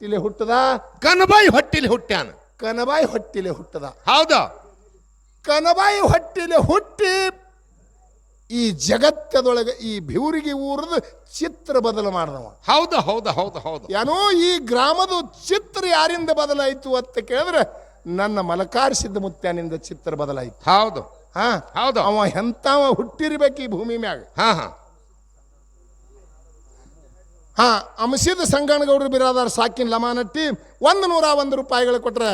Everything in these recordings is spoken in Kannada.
ಹುಟ್ಟಿಲೆ ಹುಟ್ಟದ ಕನಬಾಯಿ ಹೊಟ್ಟಿಲಿ ಹುಟ್ಟ್ಯಾನ. ಕನಬಾಯಿ ಹೊಟ್ಟಿಲೆ ಹುಟ್ಟದ. ಹೌದಾ? ಕನಬಾಯಿ ಹೊಟ್ಟಿಲೆ ಹುಟ್ಟಿ ಈ ಜಗತ್ತದೊಳಗೆ ಈ ಬಿವರಿಗೆ ಊರದ ಚಿತ್ರ ಬದಲು ಮಾಡಿದವ. ಹೌದು ಹೌದು ಹೌದು ಹೌದು. ಏನೋ ಈ ಗ್ರಾಮದ ಚಿತ್ರ ಯಾರಿಂದ ಬದಲಾಯಿತು ಅಂತ ಕೇಳಿದ್ರೆ ನನ್ನ ಮಲಕಾರ್ ಸಿದ್ಧ ಮುತ್ಯಾನಿಂದ ಚಿತ್ರ ಬದಲಾಯಿತು. ಹೌದು ಹೌದು. ಅವ ಎಂತವ ಹುಟ್ಟಿರ್ಬೇಕು ಈ ಭೂಮಿ ಮ್ಯಾಗ. ಅಂಶಿದ ಸಂಗಣ್ಣಗೌಡರು ಬಿರಾದಾರ ಸಾಕಿನ ಲಮಾನಟ್ಟಿ 101 ರೂಪಾಯಿಗಳು ಕೊಟ್ರೆ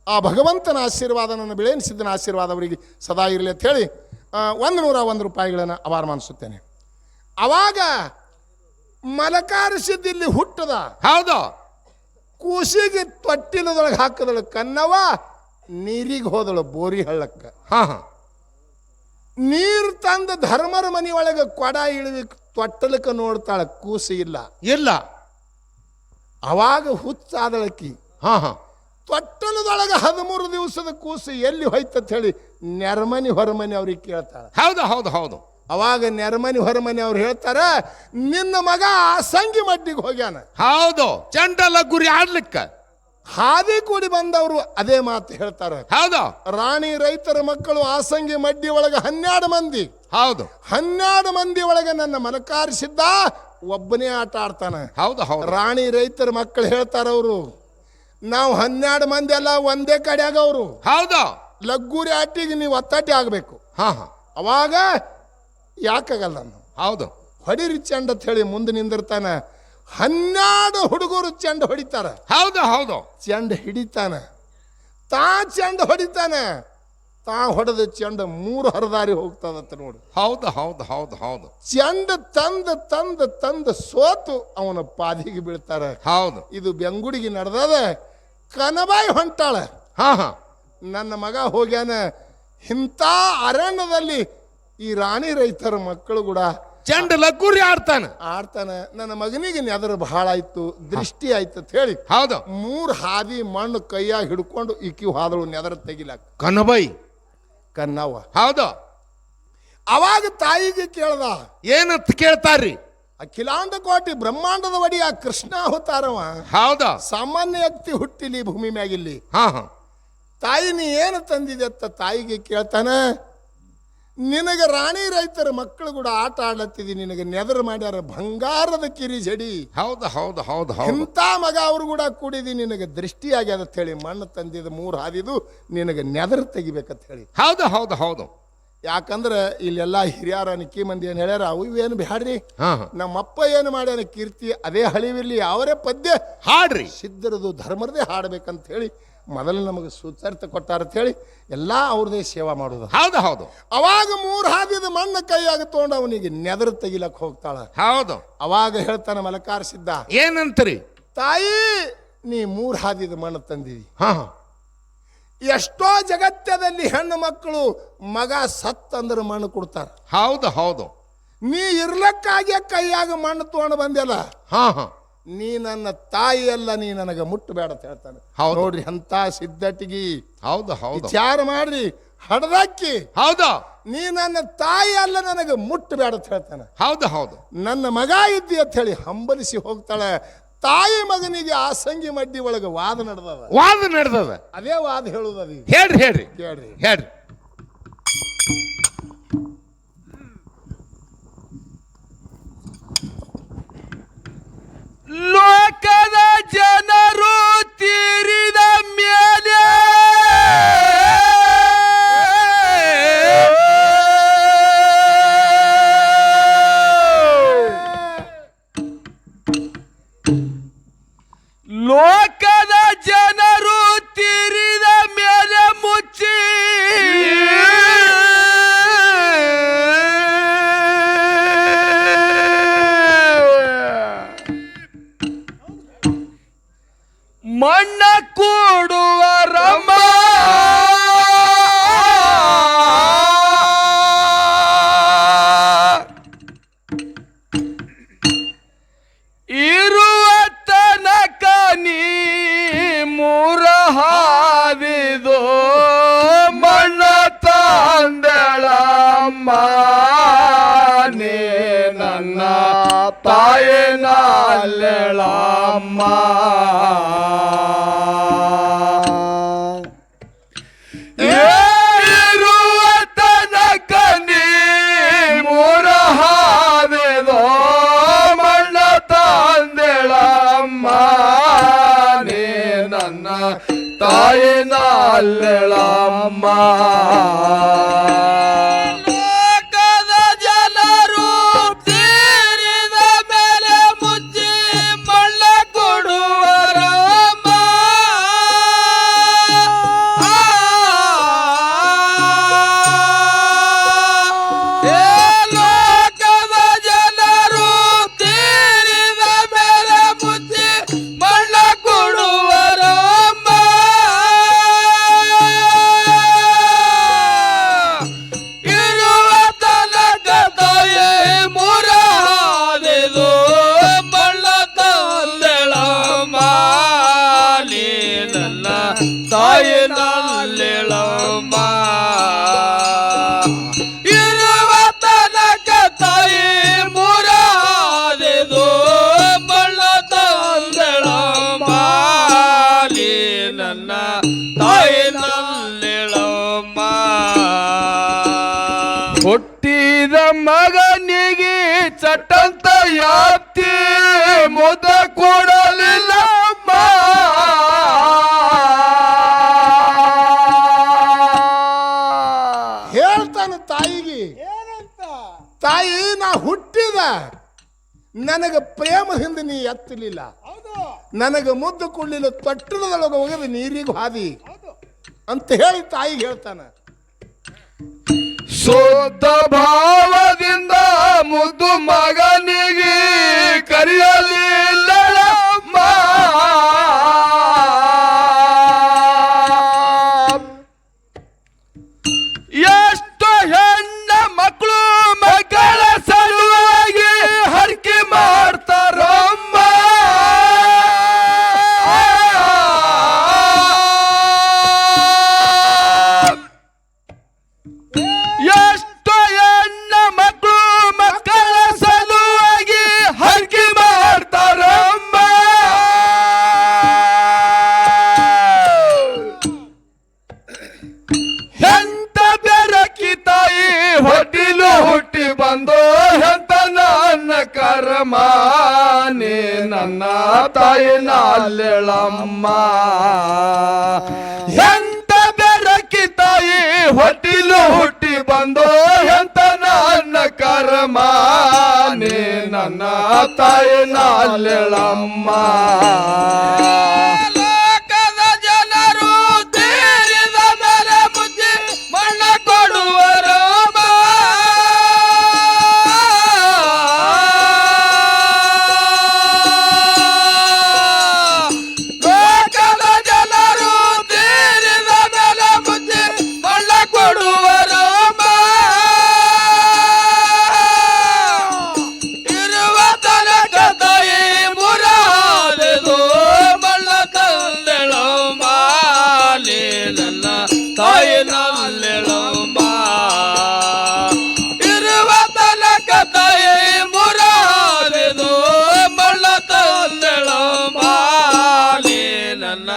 ಆ ಭಗವಂತನ ಆಶೀರ್ವಾದ ನನ್ನ ಬಿಳೇನ್ ಸಿದ್ದನ ಆಶೀರ್ವಾದ ಅವರಿಗೆ ಸದಾ ಇರಲಿ ಅಂತ ಹೇಳಿ 101 ರೂಪಾಯಿಗಳನ್ನು ಅವಾರ ಮಾಡಿಸುತ್ತೇನೆ. ಅವಾಗ ಮಲಕಾರ ಸಿದ್ಧ ಇಲ್ಲಿ ಹುಟ್ಟದ. ಹೌದು. ಕೂಸಿಗೆ ತೊಟ್ಟಿಲದೊಳಗೆ ಹಾಕದಳು ಕನ್ನವ, ನೀರಿಗೆ ಹೋದಳು ಬೋರಿ ಹಳ್ಳಕ್ಕ. ನೀರು ತಂದ ಧರ್ಮರ ಮನೆಯೊಳಗೆ ಕೊಡ ಇಳಿವಿ ತೊಟ್ಟಲಕ್ಕೆ ನೋಡ್ತಾಳ, ಕೂಸು ಇಲ್ಲ ಇಲ್ಲ. ಅವಾಗ ಹುಚ್ಚಾದಳಕ್ಕಿ. ತೊಟ್ಟಲದೊಳಗೆ 13 ದಿವಸದ ಕೂಸು ಎಲ್ಲಿ ಹೋಯ್ತಂತ ಹೇಳಿ ನೆರಮನಿ ಹೊರಮನಿ ಅವ್ರಿಗೆ ಕೇಳ್ತಾಳ. ಹೌದು ಹೌದು ಹೌದು. ಅವಾಗ ನೆರಮನಿ ಹೊರಮನಿ ಅವ್ರು ಹೇಳ್ತಾರ, ನಿನ್ನ ಮಗ ಆಸಂಗಿ ಮಡ್ಡಿಗೆ ಹೋಗ್ಯಾನ. ಹೌದು. ಚಂಡಲ ಗುರಿ ಆಡ್ಲಿಕ್ಕ ಹಾದಿ ಕೂಡಿ ಬಂದವರು ಅದೇ ಮಾತು ಹೇಳ್ತಾರ. ಹೌದು. ರಾಣಿ ರೈತರ ಮಕ್ಕಳು ಆಸಂಗಿ ಮಡ್ಡಿ ಒಳಗೆ 12 ಮಂದಿ. ಹೌದು. 12 ಮಂದಿ ಒಳಗೆ ನನ್ನ ಮನಕಾರಿಸಿದ್ದ ಒಬ್ಬನೇ ಆಟ ಆಡ್ತಾನ. ಹೌದು ಹೌದು. ರಾಣಿ ರೈತರ ಮಕ್ಕಳು ಹೇಳ್ತಾರ, ಅವರು ನಾವು 12 ಮಂದಿ ಅಲ್ಲ ಒಂದೇ ಕಡೆಯಾಗ ಅವರು. ಹೌದು. ಲಗ್ಗೂರಿ ಆಟಿಗೆ ನೀವು ಒತ್ತಾಟಿ ಆಗ್ಬೇಕು. ಅವಾಗ ಯಾಕಾಗಲ್ಲ. ಹೌದು. ಹೊಡಿರಿ ಚೆಂಡ ಅಂತ ಹೇಳಿ ಮುಂದೆ ನಿಂದಿರ್ತಾನ. 12 ಹುಡುಗರು ಚೆಂಡ ಹೊಡಿತಾರ. ಹೌದು ಹೌದು. ಚೆಂಡ ಹಿಡಿತಾನ, ತಾ ಚೆಂಡ ಹೊಡಿತಾನ. ತಾ ಹೊಡೆದ ಚೆಂಡ 3 ಹರದಾರಿ ಹೋಗ್ತದತ್ತ ನೋಡಿ. ಹೌದು ಹೌದು ಹೌದು ಹೌದು. ಚೆಂಡ ತಂದ ತಂದ ತಂದ ಸೋತು ಅವನ ಪಾದಿಗೆ ಬೀಳ್ತಾರ. ಹೌದು. ಇದು ಬೆಂಗುಡಿಗೆ ನಡೆದದ. ಕನಬಾಯಿ ಹೊಂಟಾಳ. ನನ್ನ ಮಗ ಹೋಗ್ಯಾನ. ಇಂಥ ಅರಣ್ಯದಲ್ಲಿ ಈ ರಾಣಿ ರೈತರ ಮಕ್ಕಳು ಕೂಡ ಚೆಂಡ ಲಗ್ಗುರಿ ಆಡ್ತಾನೆ. ನನ್ನ ಮಗನಿಗೆ ನೆದರ್ ಬಹಳ ಆಯ್ತು, ದೃಷ್ಟಿ ಆಯ್ತು ಅಂತ ಹೇಳಿ ಹೌದು 3 ಹಾದಿ ಮಣ್ಣು ಕೈಯಾಗ ಹಿಡ್ಕೊಂಡು ಇಕ್ಕಿ ಹಾದಳು ನೆದರ್ ತೆಗಿಲಾಕ. ಕನಬಾಯಿ ಕನ್ನವ್ವ. ಹೌದು. ಅವಾಗ ತಾಯಿಗೆ ಕೇಳ್ದ, ಏನಂತ ಕೇಳ್ತಾರ್ರಿ? ಅಖಿಲಾಂಡ ಕೋಟಿ ಬ್ರಹ್ಮಾಂಡದ ಒಡಿಯ ಕೃಷ್ಣ ಅವತಾರವ. ಹೌದಾ? ಸಾಮಾನ್ಯ ವ್ಯಕ್ತಿ ಹುಟ್ಟಿಲಿ ಭೂಮಿ ಮ್ಯಾಗಿಲ್ಲಿ. ತಾಯಿ ನೀ ಏನು ತಂದಿದೆ ಅಂತ ತಾಯಿಗೆ ಕೇಳ್ತಾನ. ನಿನಗೆ ರಾಣಿ ರೈತರ ಮಕ್ಕಳು ಕೂಡ ಆಟ ಆಡ್ಲತ್ತಿದಿ, ನಿನಗೆ ನೆದರ್ ಮಾಡ್ಯಾರ ಬಂಗಾರದ ಕಿರಿ ಜಡಿ. ಹೌದು ಹೌದು ಹೌದು. ಇಂಥ ಮಗ ಅವರು ಕೂಡ ಕೂಡಿದಿ, ನಿನಗೆ ದೃಷ್ಟಿ ಆಗ್ಯದ ಅಂತ ಹೇಳಿ ಮಣ್ಣು ತಂದಿದ್ದು 3 ಹಾದಿದು ನಿನಗೆ ನೆದರ್ ತೆಗಿಬೇಕಂತ ಹೇಳಿ. ಹೌದು ಹೌದು ಹೌದು. ಯಾಕಂದ್ರೆ ಇಲ್ಲೆಲ್ಲ ಹಿರಿಯರ ನಿಕ್ಕಿ ಮಂದಿ ಏನು ಹೇಳ್ಯಾರ, ಅವು ಇವೇನು ಬ್ಯಾಡ್ರಿ, ನಮ್ಮಪ್ಪ ಏನು ಮಾಡ್ಯಾನ ಕೀರ್ತಿ ಅದೇ ಹಳಿವಿರ್ಲಿ, ಅವರೇ ಪದ್ಯ ಹಾಡ್ರಿ, ಸಿದ್ಧರದು ಧರ್ಮರದೇ ಹಾಡ್ಬೇಕಂತ ಹೇಳಿ ಮೊದಲು ನಮಗೆ ಸುಚರಿತ ಕೊಟ್ಟಾರ ಅಂತ ಹೇಳಿ ಎಲ್ಲ ಅವ್ರದೇ ಸೇವಾ ಮಾಡೋದು. ಹೌದು ಹೌದು. ಅವಾಗ 3 ಹಾದಿದ ಮಣ್ಣು ಕೈಯಾಗ ತಗೊಂಡು ಅವನಿಗೆ ನೆದರ್ ತೆಗಿಲಕ್ ಹೋಗ್ತಾಳ. ಹೌದು. ಅವಾಗ ಹೇಳ್ತಾನ ಮಲಕಾರ ಸಿದ್ಧ, ಏನಂತರಿ? ತಾಯಿ ನೀ 3 ಹಾದಿದ ಮಣ್ಣು ತಂದಿದಿ. ಎಷ್ಟೋ ಜಗತ್ತದಲ್ಲಿ ಹೆಣ್ಣು ಮಕ್ಕಳು ಮಗ ಸತ್ತಂದ್ರೆ ಮಣ್ಣು ಕೊಡ್ತಾರ. ಹೌದು ಹೌದು. ನೀ ಇರ್ಲಕ್ಕಾಗಿ ಕೈಯಾಗ ಮಣ್ಣು ತಗೊಂಡು ಬಂದ್ಯಲ್ಲ, ನೀ ನನ್ನ ತಾಯಿ ಅಲ್ಲ, ನೀ ನನಗೆ ಮುಟ್ಟಬೇಡ ಅಂತ ಹೇಳ್ತಾನೆ. ನೋಡ್ರಿ ಅಂತ ಸಿದ್ಧಟಿಗಿ. ಹೌದು ಹೌದು. ವಿಚಾರ ಮಾಡ್ರಿ, ಹಡದಾಕಿ. ಹೌದು. ನೀ ನನ್ನ ತಾಯಿ ಅಲ್ಲ, ನನಗೆ ಮುಟ್ಟಬೇಡ ಅಂತ ಹೇಳ್ತಾನೆ. ಹೌದು ಹೌದು. ನನ್ನ ಮಗ ಇದ್ದಿ ಅಂತ ಹೇಳಿ ಹಂಬಲಿಸಿ ಹೋಗ್ತಾಳೆ. ತಾಯಿ ಮಗನಿಗೆ ಆಸಂಗಿ ಮಡ್ಡಿ ಒಳಗೆ ವಾದ ನಡೆದದ. ಅದೇ ವಾದ ಹೇಳುದ. ಹೇಳ್ರಿ ಹೇಳ್ರಿ ಕೇಳ್ರಿ ಹೇಳ್ರಿ. ಲೋಕದ ಜನರು ತೀರಿದ ಮೇಲೆ ಲೋಕದ ಜನರು ತೀರಿದ ಮೇಲೆ ಮುಚ್ಚಿ ಮಣ್ಣ ಕೂಡುವ ರಮ್ಮ ಇರುವ ತನಕ ನೀ 3 ಹಾದಿದು ಮಣ್ಣ ತಂದಳಮ್ಮ, ನೇ ನನ್ನ ತಾಯಿನಲ್ಲೆಳಮ್ಮ ಇರುವ ತನಕ ನೀ ಮೂರ ಹಾದಿದೋ ಮಣ್ಣ ತಂದೆಳಮ್ಮ ನೀ ನನ್ನ ತಾಯಿನಲ್ಲೆಳಮ್ಮ ಲೋಕದ ಜನರು ತೀರಿದ ಮೇಲೆ ಮುಚ್ಚಿ ಮಳ್ಳ ಕೊಡುವರಮ್ಮ ಲೋಕದ ಜನರು ತೀರಿದ ಮೇಲೆ ಮುಚ್ಚಿ ಮಳ್ಳ ಕೊಡುವರಮ್ಮ ಇರುವ ತನಕ ತಾಯಿ ಮುರಾದೆದು ಮಳ್ಳ ತಂದೆಳಮ್ಮ ನೀ ನನ್ನ ತಾಯಿನಲ್ಲೆಳಮ್ಮ ಇರುವ ತನಕ ತಾಯಿ ಮುರಾದೆದು ಮಳ್ಳ ತಂದೆಳಮ್ಮ ನೀ ನನ್ನ ತಾಯಿನಲ್ಲೆಳಮ್ಮ ಹುಟ್ಟಿದ ಮಗನಿಗೆ ಚಟ್ಟಂತ ಯಾತಿ ಮುದ ಕೊಡಲಿಲ್ಲಮ್ಮ ಹೇಳ್ತಾನ ತಾಯಿಗೆ, ತಾಯಿ ನಾ ಹುಟ್ಟಿದ ನನಗ ಪ್ರೇಮದಿಂದ ನೀ ಎತ್ತಲಿಲ್ಲ, ನನಗ ಮುದ್ದು ಕೊಡ್ಲಿಲ್ಲ, ತೊಟ್ಟಲದೊಳಗೆ ಹೋಗದ ನೀರಿಗೂ ಹಾದಿ ಅಂತ ಹೇಳಿ ತಾಯಿಗೆ ಹೇಳ್ತಾನ. ಶುದ್ಧ ಭಾವದಿಂದ ಮುದ್ದು ಮಗನಿಗೆ ಕರೆಯಲಿಲ್ಲಮ್ಮ ಎಷ್ಟು ಹೆಣ್ಣ ಮಕ್ಕಳು ಮಕ್ಕಳ ಸಲುವಾಗಿ ಹರಕೆ ಮಾಡ್ತಾರಮ್ಮ ಎಷ್ಟು ಹೆಣ್ಣ ಮಕ್ಕಳು ಮಕ್ಕಳ ಸಲುವಾಗಿ ಹರಕೆ ಮಾಡ್ತಾರಮ್ಮ ಎಂತ ಬೆರಕಿ ತಾಯಿ ಹೊಟ್ಟಿಲು ಹುಟ್ಟಿ ಬಂದು ಎಂತ ನನ್ನ ಕರ್ಮ ನೀ ನನ್ನ ತಾಯಿನಲ್ಲೆಳಮ್ಮ ಎಂತ ಬೆರಕಿ ತಾಯಿ ಹೊಟ್ಟಿಲು ಹುಟ್ಟಿ ಬಂದು ಎಂತ ನನ್ನ ಕರ್ಮ ನೀ ನನ್ನ ತಾಯಿನಲ್ಲೆಳಮ್ಮ ಲೋಕದ ಜನರು ತೀರಿದ ಮೇಲೆ ಮುಚ್ಚಿ ಮಣ್ಣ ಕೊಡುವರಮ್ಮ ಲೋಕದ ಜನರು ತೀರಿದ ಮೇಲೆ ಮುಚ್ಚಿ ಮಣ್ಣ ಕೊಡುವರಮ್ಮ ಇರುವ ತನಕ ತಾಯಿ ಮುರಾದೆದು ಮಳ್ಳ ತಂದೆಳಮ್ಮ ನೀ ನನ್ನ ತಾಯಿನಲ್ಲೆಳಮ್ಮ ಇರುವ ತನಕ ತಾಯಿ ಮುರಾದೆದು ಮಳ್ಳ ತಂದೆಳಮ್ಮ ನೀ ನನ್ನ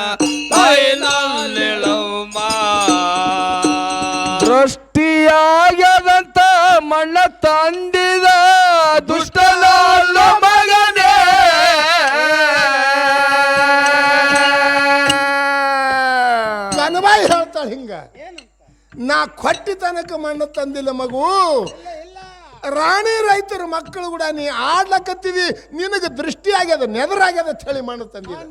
ತಾಯಿನಲ್ಲೆಳಮ್ಮ ದೃಷ್ಟಿಯಾಗದಂತ ಮಣ್ಣ ತಂದಿದ ದುಷ್ಟನಲ್ಲ ಮಗನೇ ಕನಬಾಯಿ ಹೇಳ್ತಾಳೆ ಹಿಂಗ, ನಾ ಕೊಟ್ಟಿ ತನಕ ಮಣ್ಣು ತಂದಿಲ್ಲ ಮಗು, ರಾಣಿ ರೈತರ ಮಕ್ಕಳು ಕೂಡ ನೀ ಆಡ್ಲಕತ್ತಿದಿ, ನಿನಗೆ ದೃಷ್ಟಿ ಆಗ್ಯದ, ನೆದರಾಗ್ಯದ ಅಂತ ಹೇಳಿ ಮಣ್ಣು ತಂದಿಲ್ಲ.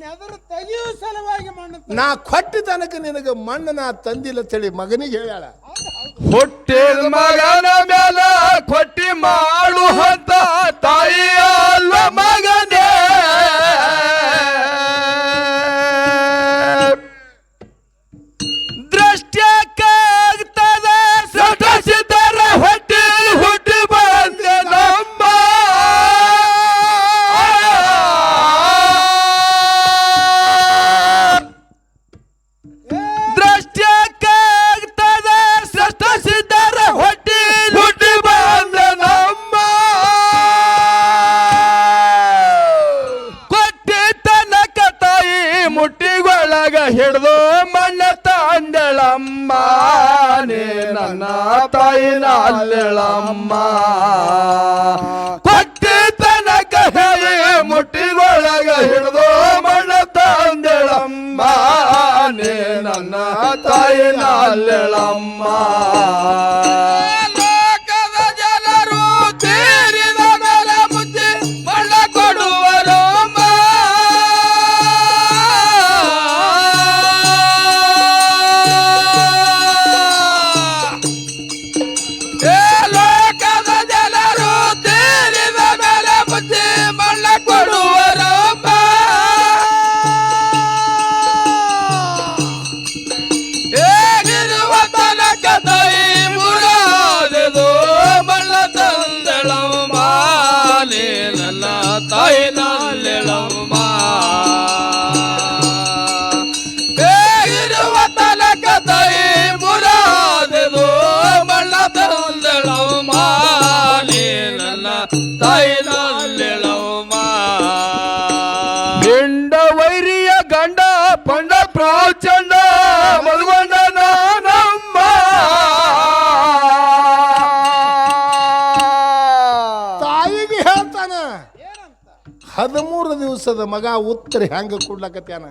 ನಾ ಕೊಟ್ಟಿ ತನಕ ನಿನಗೆ ಮಣ್ಣು ನಾ ತಂದಿಲ್ಲ ಅಂತ ಹೇಳಿ ಮಗನಿಗೆ ಹೇಳ್ಯಾಳ. ಹುಟ್ಟಿದ ಮಗನ ಮೇಲ ಕೊಟ್ಟಿ ಮಾಡುವಂತ ತಾಯಿ ಅಲ್ಲ ಮಗನೇ ದೃಷ್ಟ್ಯಕ್ಕಾಗ್ತದ ಸೃಷ್ಟಿಸಿದರ ಹೊಟ್ಟಿ ಹುಟ್ಟಿ ಬಂದೆ ನಮ್ಮ ದೃಷ್ಟ್ಯಕ್ಕಾಗ್ತದ ಸೃಷ್ಟಿಸಿದರ ಹೊಟ್ಟಿ ಹುಟ್ಟಿ ಬಂದೆ ನಮ್ಮ ಒಳಗ ಹಿಡ್ದು ಮಣ್ಣ ತಂದಳಮ್ಮ ನೀ ನನ್ನ ತಾಯಿನ ಅಲ್ಲೆಳಮ್ಮ ಕೊಟ್ಟಿ ತನಕ ಹೇಳಿ ಮುಟ್ಟಿಗೊಳಗ ಹಿಡ್ದು ಮಣ್ಣ ತಂದಳಮ್ಮ ನೀ ನನ್ನ ತಾಯಿನ ಅಲ್ಲೆಳಮ್ಮ ಲೋಕದ ಜನರು ತೀರಿದ ಮೇಲೆ ಮುಚ್ಚಿ ಮಣ್ಣ ಕೊಡುವರು ಲೋಕದ ಜನರು ತೀರಿದ ಮೇಲೆ ಮುಚ್ಚಿ ಮಣ್ಣ ಕೊಡುವರು ಹೇಗಿರುವ ತನಕ ತಾಯಿ ಮುರಾದೆದು ಮಣ್ಣ ತಂದಳಮ್ಮ ನೀ ನನ್ನ ತಾಯಿನಲ್ಲೆಳಮ್ಮ ಹೇಗಿರುವ ತನಕ ತಾಯಿ ಮುರಾದೆದು ಮಣ್ಣ ತಂದಳಮ್ಮ ನೀ ನನ್ನ ತಾಯಿನಲ್ಲೆಳಮ್ಮ ಹಿಂಡ ವೈರಿಯ ಗಂಡ ಪಂಡ ಪ್ರಾಚಂಡ ಮಲ್ಗೊಂಡ ನಾನಮ್ಮ ತಾಯಿಗೆ ಹೇಳ್ತಾನ 13 ದಿವಸದ ಮಗ ಉತ್ತರ ಹೆಂಗ ಕೊಡ್ಲಕತ್ಯಾನ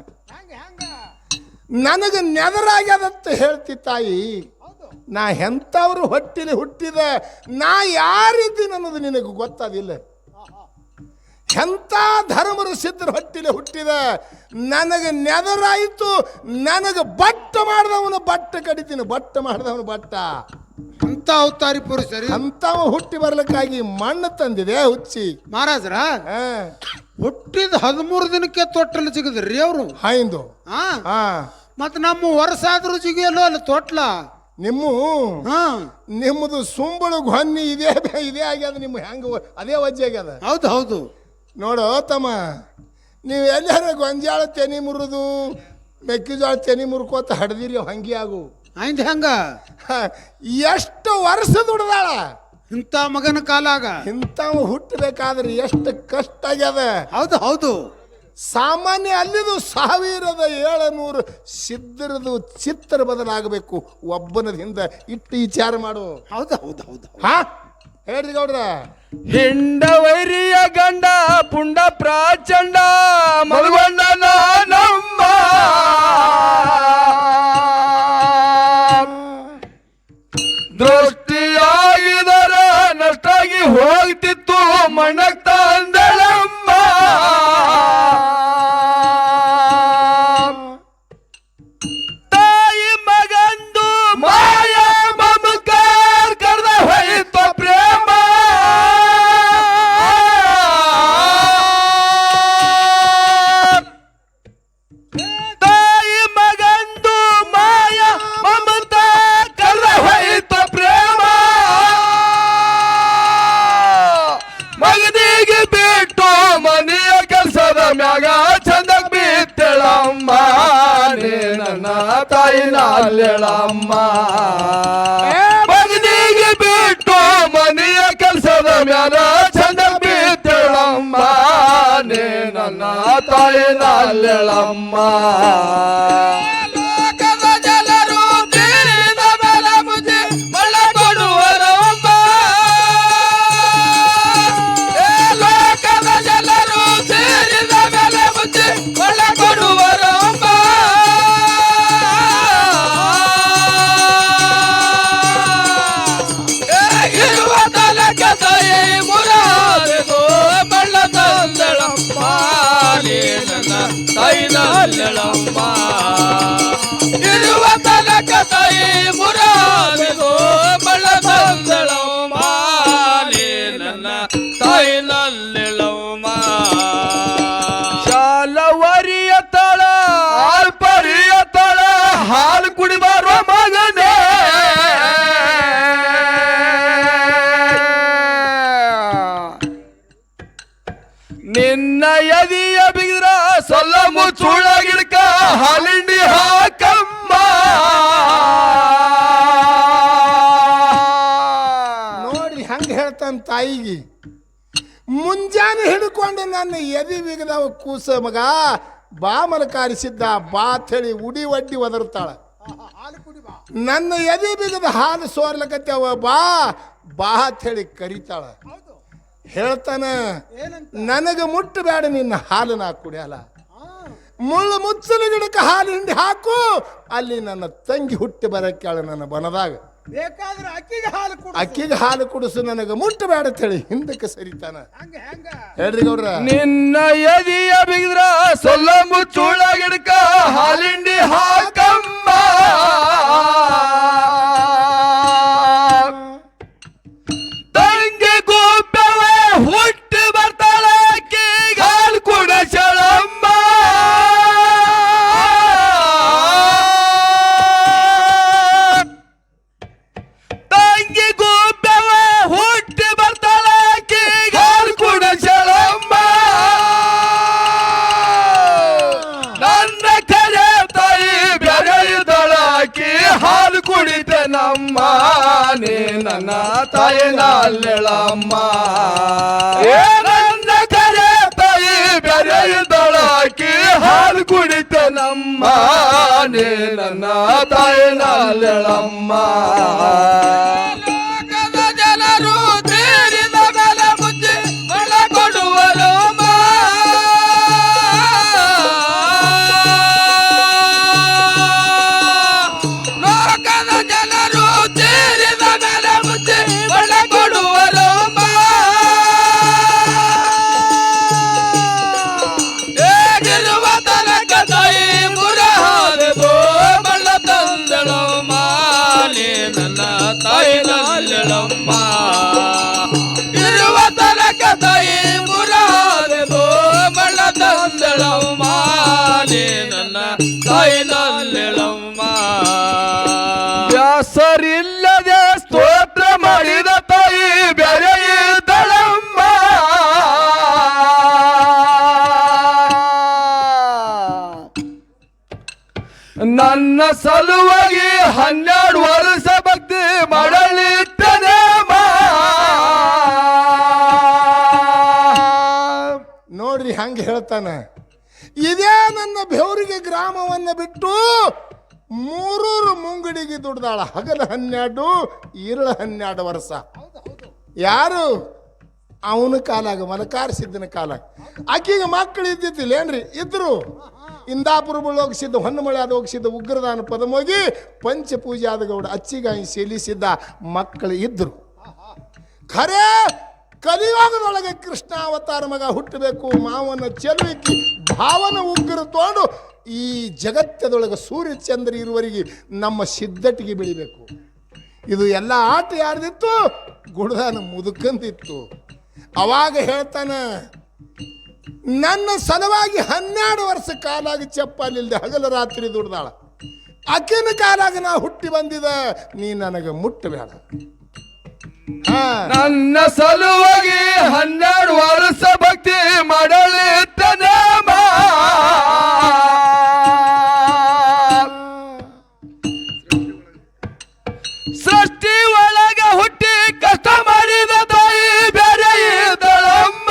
ನನಗ ನೆದರಾಗ್ಯದಂತ ಹೇಳ್ತಿ ತಾಯಿ ನಾ ಎಂಥವ್ರು ಹೊಟ್ಟಿಲಿ ಹುಟ್ಟಿದ ನಾ ಯಾರಿದ್ದೀನಿ ಅನ್ನೋದು ನಿನಗೆ ಗೊತ್ತಾದಿಲ್ಲ ಎಂಥ ಧರ್ಮರು ಸಿದ್ಧರ ಹೊಟ್ಟಿಲೆ ಹುಟ್ಟಿದ ನನಗೆ ನೆದರಾಯಿತು ನನಗೆ ಬಟ್ಟ ಮಾಡಿದವನು ಬಟ್ಟ ಕಡಿತೀನಿ ಬಟ್ಟ ಮಾಡಿದವನು ಬಟ್ಟ ಅಂತ ಅವತಾರಿ ಪುರುಷರಿ ಅಂಥವ ಹುಟ್ಟಿ ಬರ್ಲಿಕ್ಕಾಗಿ ಮಣ್ಣು ತಂದಿದೆ ಹುಚ್ಚಿ ಮಹಾರಾಜ್ರ ಹಾ ಹುಟ್ಟಿದ 13 ದಿನಕ್ಕೆ ತೊಟ್ಟಲು ಸಿಗದ್ರಿ ಅವ್ರು ಹಾಯಿಂದು ಹಾ ಹಾ ಮತ್ ನಮ್ಮ ವರ್ಷ ಆದ್ರೂ ಸಿಗಿಯಲ್ಲೋ ಅಲ್ಲಿ ತೊಟ್ಲ ನಿಮ್ಮ ಹಾ ನಿಮ್ಮದು ಸುಂಬಳು ಗೊನ್ನಿ ಇದೇ ಆಗ್ಯದ ನಿಮ್ಮ ಹೆಂಗ ಅದೇ ವಜ್ಜೆ ಆಗ್ಯದ ಹೌದು ಹೌದು ನೋಡು ತಮ್ಮ ನೀವು ಎಲ್ಲಾರ ಗೊಂಜಾಳ ತೆನಿ ಮುರಿದು ಮೆಕ್ಕೆಜೋಳ ತೆನಿ ಮುರ್ಕೋತ ಹಡ್ದಿರಿ ಹಂಗೆ ಆಗು ಆಯ್ತು ಹೆಂಗ ಎಷ್ಟು ವರ್ಷ ದುಡ್ದಾಳ ಇಂಥ ಮಗನ ಕಾಲಾಗ ಇಂಥವು ಹುಟ್ಟಬೇಕಾದ್ರೆ ಎಷ್ಟು ಕಷ್ಟ ಆಗ್ಯದ ಹೌದು ಹೌದು ಸಾಮಾನ್ಯ ಅಲ್ಲಿದು 1700 ಸಿದ್ಧರದು ಚಿತ್ರ ಬದಲಾಗಬೇಕು ಒಬ್ಬನದ ಹಿಂದೆ ಇಟ್ಟು ವಿಚಾರ ಮಾಡು ಹೌದು ಹೌದು ಹೌದು ಹಾ ಹೇಳ್ರಿ ಗೌಡ್ರ ಹಿಂಡ ವೈರಿಯ ಗಂಡ ಪುಂಡ ಪ್ರಾಚಂಡ ಮಲ್ಗೊಂಡ ನಾನಮ್ಮ ದೃಷ್ಟಿಯಾಗಿದರ ನಷ್ಟಾಗಿ ಹೋಗ್ತಿತ್ತು ಮಣ್ಣಕ್ ತಂದಳಮ್ಮ ತಾಯಿ ಮಗಂದು ಮಾಯ ಮಮಕಾರ ಕರ್ದ ಹೋಯಿತು ಪ್ರೇಮ ತಾಯಿ ಮಗಂದು ಮಾಯ ಮಮತ ಕರ್ದ ಹೋಯಿತು ಪ್ರೇಮ ಮಗನಿಗೆ ಬಿಟ್ಟು ಮನೆಯ ಕೆಲಸದ ಮ್ಯಾಗ ಚಂದ ಬಿತ್ತಳಮ್ಮ ನೀ ನನ್ನ ತಾಯಿನ ಅಲ್ಲೆಳಮ್ಮ ಮಗನಿಗೆ ಬಿಟ್ಟು ಮನೆಯ ಕೆಲಸದ ಮ್ಯಾಗ ಚಂದ ಬಿತ್ತಳಮ್ಮ ನೀ ನನ್ನ ತಾಯಿನ ಅಲ್ಲೆಳಮ್ಮ ಲೋಕದ ಜನರು ತೀರಿದ ಮೇಲೆ ಮುಚ್ಚಿ ಮಳ್ಳ ಕೊಡುವರಮ್ಮ ಲೋಕದ ಜನರು ತೀರಿದ ಮೇಲೆ ಮುಚ್ಚಿ ಮಳ್ಳ ಕೊಡುವರಮ್ಮ ಇರುವ ತಲಕ ತಾಯಿ ಮುರಾದೆದು ಮಳ್ಳ ತಂದಳಮ್ಮ ನೀ ನನ್ನ ತಾಯಿನ ಅಲ್ಲೆಳಮ್ಮ ಇರುವ ತನಕ ತಾಯಿ ಮುರಾದೆದು ಮಳ್ಳ ತಂದಳಮ್ಮ ನೀ ನನ್ನ ತಾಯಿನಲ್ಲೆಳಮ್ಮ ಶಾಲವರಿಯ ತಳ ಆಲ್ಪರಿಯ ತಳ ಹಾಲು ಕುಡಿಬಾರುವ ಮಗನೇ ನಿನ್ನ ಎದಿಯ ಬಿಗಿದ್ರ ಸೊಲ್ಲ ಮುಚ್ಚುಳ ಗಿಡಕ ಹಾಲಿಂಡಿ ಹಾಕಮ್ಮ ನೋಡ್ರಿ ಹಂಗೆ ಹೇಳ್ತಾನ ತಾಯಿಗೆ ಮುಂಜಾನೆ ಹಿಡ್ಕೊಂಡು ನನ್ನ ಎದಿ ಬಿಗದವ ಕೂಸ ಮಗ ಬಾ ಮಲಕಾರಿಸಿದ್ದ ಬಾ ಥೇಳಿ ಉಡಿ ಒಡ್ಡಿ ಒದರ್ತಾಳ. ನನ್ನ ಎದೆ ಬಿಗದ ಹಾಲು ಸೋರ್ಲಕತ್ಯಾವ ಬಾ ಬಾ ಥೇಳಿ ಕರಿತಾಳ. ಹೇಳ್ತಾನ ನನಗೆ ಮುಟ್ಟಬೇಡ ನಿನ್ನ ಹಾಲು ನಾ ಕುಡಿಯಲ್ಲ. ಮುಳ್ಳು ಮುಚ್ಚಲು ಗಿಡಕ್ಕೆ ಹಾಲು ಹಿಂಡಿ ಹಾಕು, ಅಲ್ಲಿ ನನ್ನ ತಂಗಿ ಹುಟ್ಟಿ ಬರಕ್ಕಾಳ ನನ್ನ ಬನದಾಗ. ಬೇಕಾದ್ರೆ ಅಕ್ಕಿಗೆ ಹಾಲು ಕುಡಿಸು, ನನಗೆ ಮುಟ್ಟಬೇಡ ಅಂತೇಳಿ ಹಿಂದಕ್ಕೆ ಸರಿತಾನ. ಹೇಳ್ರಿ ಗೌಡ್ರ, ನಿನ್ನ ಎದಿಯ ಬಿಗಿದ್ರ ಸೊಲ್ಲ ಮುಚ್ಚುಳ ಗಿಡಕ ಹಾಲಿಂಡಿ ಹಾಕಮ್ಮ. ತಂಗಿ ಗುಬ್ಬವ ಹುಟ್ಟಿ ಬರ್ತಾಳ ಹಾಲು ಕುಡಿಸಳಮ್ಮ. ತಂಗಿ ಗುಬ್ಬವ ಹುಟ್ಟಿ ಬರ್ತಾಳ ಹಾಲು ಕುಡಿಸಳಮ್ಮ. ನನ್ನ ಕರೆ ತಾಯಿ ಬೆರೆ ಇದ್ದಳಾಕಿ ಹಾಲು ಕುಡಿತ ನಮ್ಮ. ನೀ ನನ್ನ ತಾಯಿನಲ್ಲೆಳಮ್ಮ. ನನ್ನ ಕರೆ ತಾಯಿ ಬೆರೆ ಇದ್ದಳಾಕಿ ಹಾಲು ಕುಡಿತ ನಮ್ಮ. ನೀ ನನ್ನ ತಾಯಿನಲ್ಲೆಳಮ್ಮ. ಲೋಕದ ಜನರು ತೀರಿದ ಮೇಲೆ ಮುಚ್ಚಿ ಬಳ ಕೊಡುವರು. ಲೋಕದ ಜನರು ತೀರಿದ ಮೇಲೆ ಮುಚ್ಚಿ ಬಳ ಕೊಡುವರು. ಹೇಗಿರುವ ತನಕ ತಾಯಿ ಮುರಹಾದೆದು ಬಳ್ಳ ತಂದಳಮ್ಮ. ನೀ ನನ್ನ ತಾಯಿನಲ್ಲೆಳಮ್ಮ. ಇರುವ ತನಕ ತಾಯಿ ಮುರಹಾದೆದು ಬಳ್ಳ ತಂದಳಮ್ಮ. ನೀ ನನ್ನ ತಾಯಿನಲ್ಲೆಳಮ್ಮ. ವ್ಯಾಸರಿಲ್ಲದೆ ಸ್ತೋತ್ರ ಮಾಡಿದ ತಾಯಿ ಬೆರೆ ಇದ್ದಳಮ್ಮ. ನನ್ನ ಸಲುವಾಗಿ 12 ವರ್ಷ ಭಕ್ತಿ ಮಾಡಲಿಟ್ಟನೆ. ನೋಡ್ರಿ ಹಂಗೆ ಹೇಳ್ತಾನ. ಇದೇ ನನ್ನ ಬೆವರಿಗೆ ಗ್ರಾಮವನ್ನು ಬಿಟ್ಟು ಮೂರೂರು ಮುಂಗಡಿಗೆ ದುಡ್ದಾಳ. ಹಗಲ 12 ಇರಳ 12 ವರ್ಷ. ಯಾರು? ಅವನ ಕಾಲಾಗ ಮಲಕಾರಿಸಿದ್ದನ ಕಾಲಾಗ. ಆಕಿಗೆ ಮಕ್ಕಳು ಇದ್ದಿದ್ದಿಲ್ಲ ಏನ್ರಿ? ಇದ್ರು. ಇಂದಾಪುರ ಹೋಗಿಸಿದ್ದ, ಹೊನ್ನಮಳೆ ಆದ ಹೋಗಿಸಿದ್ದ, ಉಗ್ರದಾನ ಪದಮೋಗಿ ಪಂಚಪೂಜೆ ಆದ ಗೌಡ ಅಚ್ಚಿಗಾಯಿ ಸೆಲಿಸಿದ್ದ ಮಕ್ಕಳು ಇದ್ರು. ಖರೇ ಕಲಿಯುಗದೊಳಗೆ ಕೃಷ್ಣಾವತಾರ ಮಗ ಹುಟ್ಟಬೇಕು, ಮಾವನ ಚೆಲುವಿಕಿ ಭಾವನ ಉಗ್ರ ತೋಡು ಈ ಜಗತ್ತದೊಳಗೆ ಸೂರ್ಯ ಚಂದ್ರ ಇರುವವರೆಗೆ ನಮ್ಮ ಸಿದ್ಧಟಿಗೆ ಬೆಳಿಬೇಕು. ಇದು ಎಲ್ಲ ಆಟ ಯಾರ್ದಿತ್ತು? ಗುಡ್ದಾನ ಮುದುಕಂದಿತ್ತು. ಅವಾಗ ಹೇಳ್ತಾನ, ನನ್ನ ಸಲುವಾಗಿ 12 ವರ್ಷ ಕಾಲಾಗಿ ಚಪ್ಪಲಿಲ್ಲದೆ ಹಗಲ ರಾತ್ರಿ ದುಡ್ದಾಳ. ಆಕಿನ ಕಾಲಾಗ ನಾ ಹುಟ್ಟಿ ಬಂದಿದ, ನೀ ನನಗೆ ಮುಟ್ಟಬೇಡ. ನನ್ನ ಸಲುವಾಗಿ 12 ವರ್ಷ ಭಕ್ತಿ ಮಾಡಲಿಟ್ಟನೆ. ಸೃಷ್ಟಿ ಒಳಗ ಹುಟ್ಟಿ ಕಷ್ಟ ಮಾಡಿದ ತಾಯಿ ಬೇರೆ ಇದ್ದಳಮ್ಮ.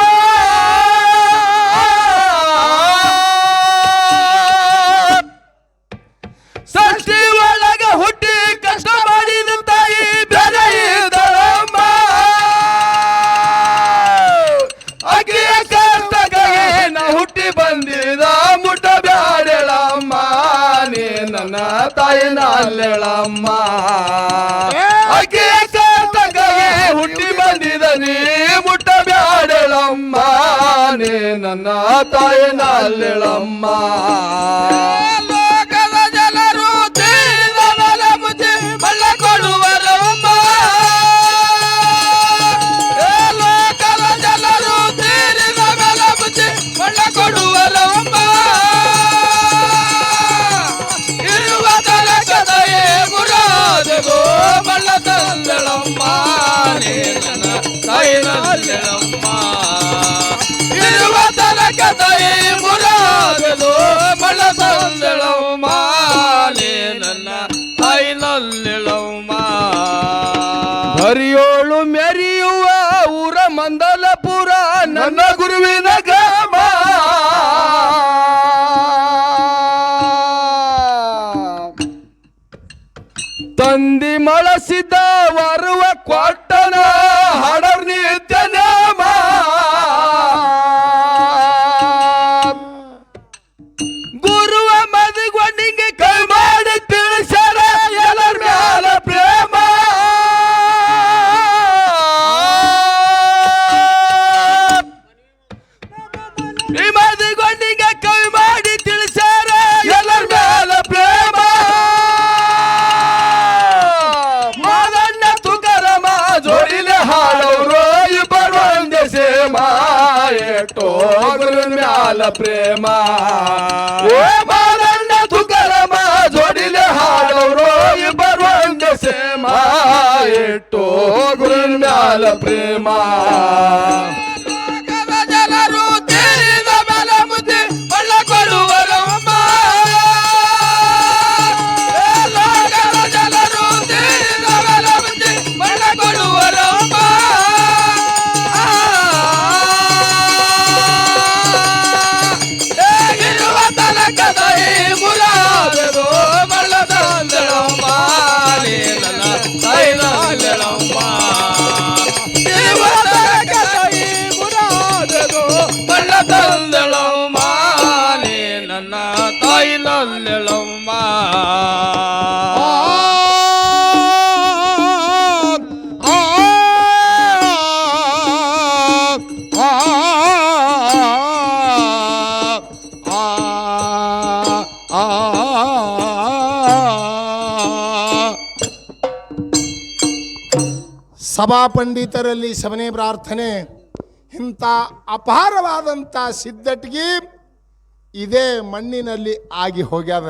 ಸೃಷ್ಟಿ ಒಳಗ ಹುಟ್ಟಿ ಕಷ್ಟ ಮಾಡಿದ ತಾಯಿ ಬೇರೆ ಇದ್ದಳಮ್ಮ. ಅಕ್ಕಿಯ ಕಷ್ಟಕ್ಕೆ ನಾ ಹುಟ್ಟಿ ಬಂದಿದ ಮುಟ್ಟ ಬ್ಯಾಡಳಮ್ಮ. ನೀ ನನ್ನ ತಾಯಿನಲ್ಲೆಳಮ್ಮ. ಅಕ್ಕಿಯ ಕಷ್ಟಕ್ಕೆ ಹುಟ್ಟಿ ಬಂದಿದ ನೀ ಮುಟ್ಟ ಬ್ಯಾಡಳಮ್ಮ. ನೀ ನನ್ನ ತಾಯಿನಲ್ಲೆಳಮ್ಮ. ಲೋಕದ ಜನರು ತೀರಿದ ಮೇಲೆ ಮುಚ್ಚಿ ಬಳ್ಳ ಕೊಡುವರಮ್ಮ. ಲೋಕದ ಜನರು ತೀರಿದ ಮೇಲೆ ಮುಚ್ಚಿ ಬಳ್ಳ ಕೊಡುವರಮ್ಮ. ಇರುವ ತಲಕದಯೇ ಮುರಾದೆಗೋ ಬಳ್ಳ ತಂದಳಮ್ಮ. ನೀ ನನ್ನ ತಾಯಿನಲ್ಲೆಳಮ್ಮ. ಇರುವ ತಲಕದಯೇ ಮುರಾದೆಗೋ ಬಳ್ಳ ತಂದಿ ಮಳಸಿದ ವರುವ ಕೊಟ್ಟನ ಹಡರ್ ನಿತ್ಯ ನೇಮ ಗುರುವ ಮದುಗೊಂಡಿಗೆ ಕೈ ಮಾಡಿ ತಿಳಿಸ್ಯಾರ ಎಲ್ಲರ ಮ್ಯಾಲ ಪ್ರೇಮ ಈ ಮದುಗೊಂಡಿಗೆ ಕೈ ಮಾಡಿ ತಿಳಿಸ್ಯಾರ ಎಲ್ಲರ ಮ್ಯಾಲ ಪ್ರೇಮ ಮಾದಣ್ಣ ತುಕರಮ ಜೋಡಿಲೆ ಹಾಡೋರು ಇಬ್ಬರು ಒಂದೇ ಸೇಮ ಎಷ್ಟೋ ಗುರು ಮ್ಯಾಲ ಪ್ರೇಮ ಓ ಮಾದಣ್ಣ ತುಕರಮ ಜೋಡಿಲೆ ಹಾಡೋರು ಇಬ್ಬರು ಒಂದೇ ಸೇಮ ಎಷ್ಟೋ ಗುರು ಮ್ಯಾಲ ಪ್ರೇಮ ಜನರು ತಿಳಿದ ಮೇಲೆ ಮುದ್ದೆ ಒಳ್ಳ ಕೊಡುವರಮ್ಮ ಜನರು ತಿಳಿದ ಮೇಲೆ ಮುದ್ದೆ ಒಳ್ಳ ಕೊಡುವರಮ್ಮ ಹೇಗಿರುವ ತನಕದ ಈ ಮುರಾದೆದು ಮಳ್ಳದಂದಳಮ್ಮ ನನ್ನ ತೈಲಮ್ಮ ಬಳ್ಳ ತಂದಳಮ್ಮ ನನ್ನ ತಾಯಿ ನಲ್ಲೆಳಮ್ಮ ಸಭಾ ಪಂಡಿತರಲ್ಲಿ ಸವನೆ ಪ್ರಾರ್ಥನೆ. ಇಂಥ ಅಪಾರವಾದಂಥ ಸಿದ್ಧಟಿಗೆ ಇದೇ ಮಣ್ಣಿನಲ್ಲಿ ಆಗಿ ಹೋಗ್ಯದ.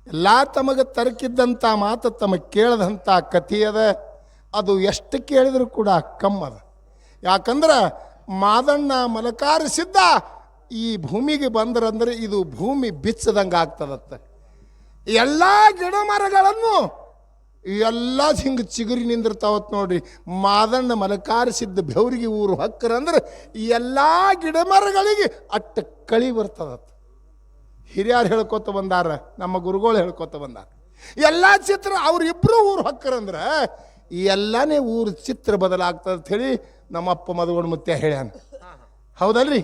ಎಲ್ಲ ತಮಗೆ ತರಕಿದ್ದಂಥ ಮಾತು ತಮಗೆ ಕೇಳದಂಥ ಕಥೆಯದ. ಅದು ಎಷ್ಟು ಕೇಳಿದರೂ ಕೂಡ ಕಮ್ಮದ. ಯಾಕಂದ್ರೆ ಮಾದಣ್ಣ ಮಲಕಾರಿಸಿದ್ದ ಈ ಭೂಮಿಗೆ ಬಂದ್ರಂದ್ರೆ ಇದು ಭೂಮಿ ಬಿಚ್ಚದಂಗೆ ಆಗ್ತದತ್ತ. ಎಲ್ಲ ಗಿಡ ಮರಗಳನ್ನು ಎಲ್ಲ ಹಿಂಗೆ ಚಿಗುರಿ ನಿಂದಿರ್ತಾವತ್ ನೋಡ್ರಿ. ಮಾದಣ್ಣ ಮಲಕಾರಿಸಿದ್ದ ಬೆವರಿಗೆ ಊರು ಹಕ್ಕರಂದ್ರೆ ಎಲ್ಲ ಗಿಡ ಮರಗಳಿಗೆ ಅಟ್ಟ ಕಳಿ ಬರ್ತದತ್ತ. ಹಿರಿಯರು ಹೇಳ್ಕೊತ ಬಂದಾರ, ನಮ್ಮ ಗುರುಗಳು ಹೇಳ್ಕೊತ ಬಂದಾರ. ಎಲ್ಲ ಚಿತ್ರ ಅವ್ರಿಬ್ರು ಊರು ಹಕ್ಕರಂದ್ರೆ ಎಲ್ಲನೇ ಊರು ಚಿತ್ರ ಬದಲಾಗ್ತದೆ ಅಂತ ಹೇಳಿ ನಮ್ಮಪ್ಪ ಮದುಗೋಣ ಮುತ್ಯ ಹೇಳ್ಯಾನ. ಹೌದಲ್ರಿ?